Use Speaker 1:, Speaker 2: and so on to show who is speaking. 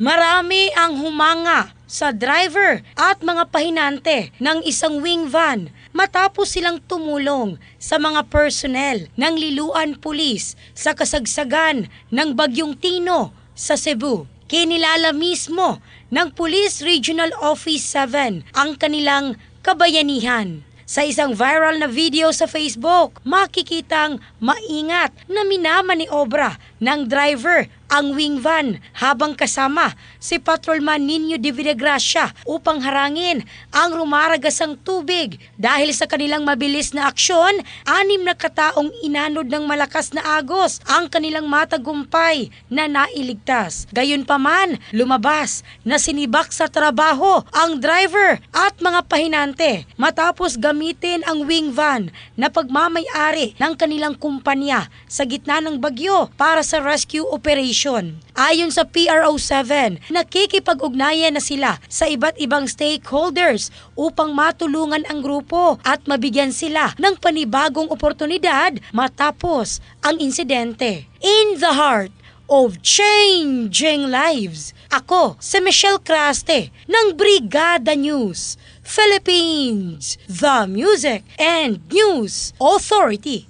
Speaker 1: Marami ang humanga sa driver at mga pahinante ng isang wing van matapos silang tumulong sa mga personnel ng Liloan Police sa kasagsagan ng Bagyong Tino sa Cebu. Kinilala mismo ng Police Regional Office 7 ang kanilang kabayanihan. Sa isang viral na video sa Facebook, makikitang maingat na minamaniobra ng driver ang wing van habang kasama si Patrolman Nino de Villagracia upang harangin ang rumaragasang tubig. Dahil sa kanilang mabilis na aksyon, 6 na kataong inanod ng malakas na agos ang kanilang matagumpay na nailigtas. Gayunpaman, lumabas na sinibak sa trabaho ang driver at mga pahinante matapos gamitin ang wing van na pagmamay-ari ng kanilang kumpanya sa gitna ng bagyo para sa rescue operation. Ayon sa PRO7, nakikipag-ugnayan na sila sa iba't ibang stakeholders upang matulungan ang grupo at mabigyan sila ng panibagong oportunidad matapos ang insidente. In the heart of changing lives, ako si Michelle Craste ng Brigada News Philippines, the Music and News Authority.